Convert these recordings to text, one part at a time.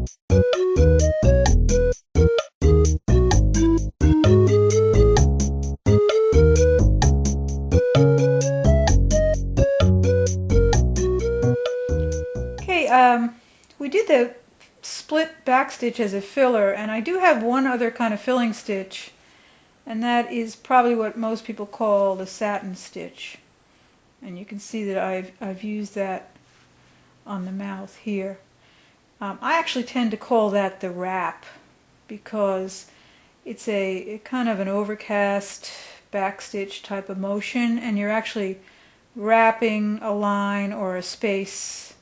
Okay, we did the split back stitch as a filler, and I do have one other kind of filling stitch, and that is probably what most people call the satin stitch. And you can see that I've used that on the mouth here. I actually tend to call that the wrap because it's a kind of an overcast back stitch type of motion, and you're actually wrapping a line or a space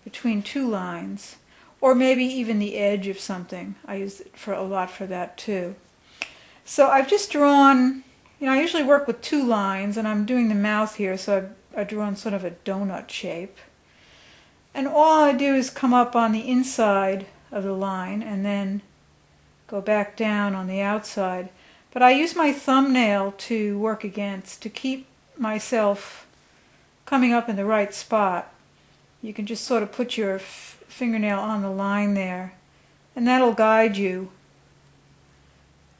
between two lines, or maybe even the edge of something. I use it for a lot for that too. So I've just drawn, I usually work with two lines, and I'm doing the mouth here, so I've drawn sort of a donut shape. And all I do is come up on the inside of the line and then go back down on the outside. But I use my thumbnail to work against, to keep myself coming up in the right spot. You can just sort of put your fingernail on the line there, and that'll guide you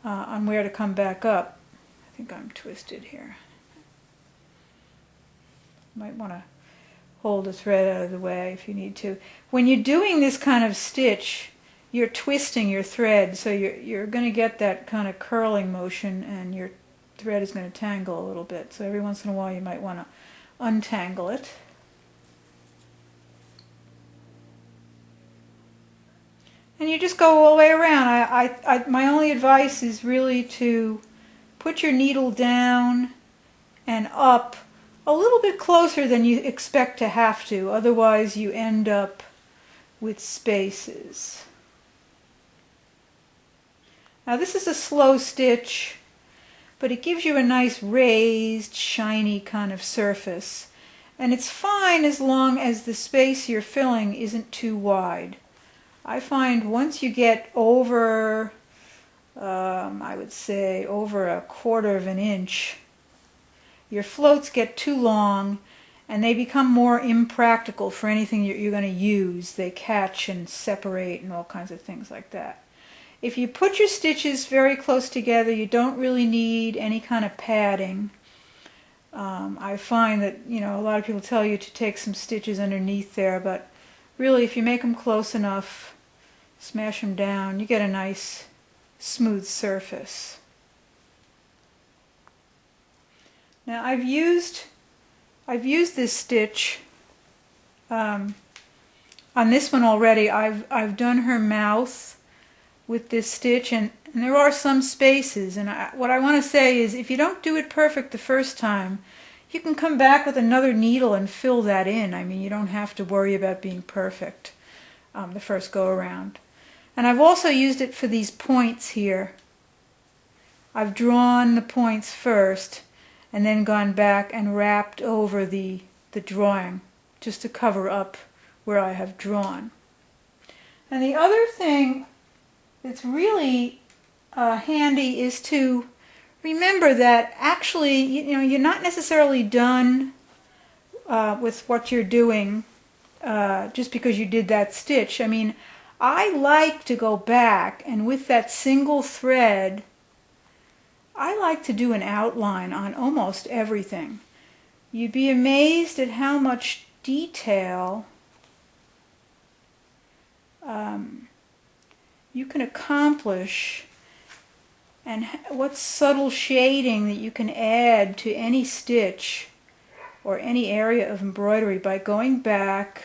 on where to come back up. I think I'm twisted here. Might want to hold the thread out of the way if you need to. When you're doing this kind of stitch, you're twisting your thread, so you're going to get that kind of curling motion, and your thread is going to tangle a little bit. So every once in a while you might want to untangle it. And you just go all the way around. My only advice is really to put your needle down and up a little bit closer than you expect to have to. Otherwise you end up with spaces. Now this is a slow stitch, but it gives you a nice raised, shiny kind of surface. And it's fine as long as the space you're filling isn't too wide. I find once you get over, I would say over 1/4 of an inch, your floats get too long and they become more impractical for anything you're going to use. They catch and separate and all kinds of things like that. If you put your stitches very close together, you don't really need any kind of padding. I find that, a lot of people tell you to take some stitches underneath there, but really if you make them close enough, smash them down, you get a nice smooth surface. Now I've used this stitch on this one already. I've done her mouth with this stitch, and there are some spaces, and what I want to say is if you don't do it perfect the first time, you can come back with another needle and fill that in. I mean, you don't have to worry about being perfect the first go around. And I've also used it for these points here. I've drawn the points first and then gone back and wrapped over the drawing just to cover up where I have drawn. And the other thing that's really handy is to remember that actually, you're not necessarily done with what you're doing just because you did that stitch. I mean, I like to go back and with that single thread, I like to do an outline on almost everything. You'd be amazed at how much detail you can accomplish, and what subtle shading that you can add to any stitch or any area of embroidery by going back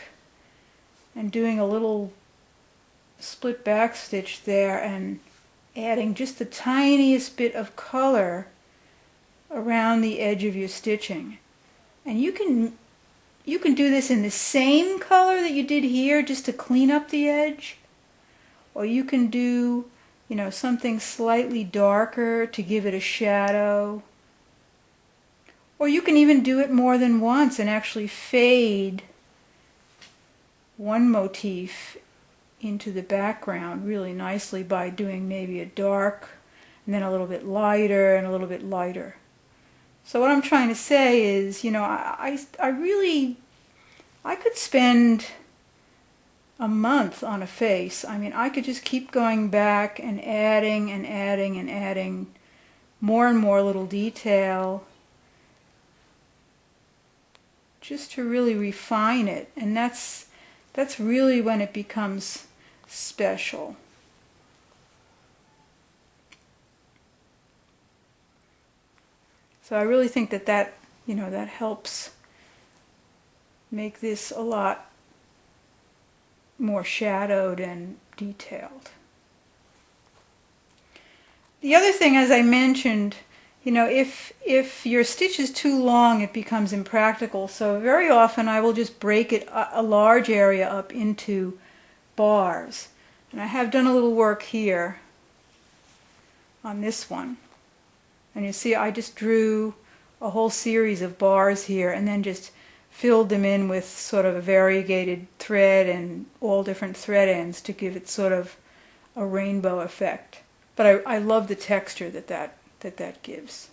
and doing a little split back stitch there and adding just the tiniest bit of color around the edge of your stitching. And you can do this in the same color that you did here just to clean up the edge, or you can do something slightly darker to give it a shadow, or you can even do it more than once and actually fade one motif into the background really nicely by doing maybe a dark and then a little bit lighter and a little bit lighter. So what I'm trying to say is, I could spend a month on a face. I mean, I could just keep going back and adding and adding and adding more and more little detail just to really refine it. And that's really when it becomes special. So I really think that that helps make this a lot more shadowed and detailed. The other thing, as I mentioned, if your stitch is too long, it becomes impractical. So very often I will just break it, a large area, up into bars. And I have done a little work here on this one. And you see I just drew a whole series of bars here and then just filled them in with sort of a variegated thread and all different thread ends to give it sort of a rainbow effect. But I love the texture that gives.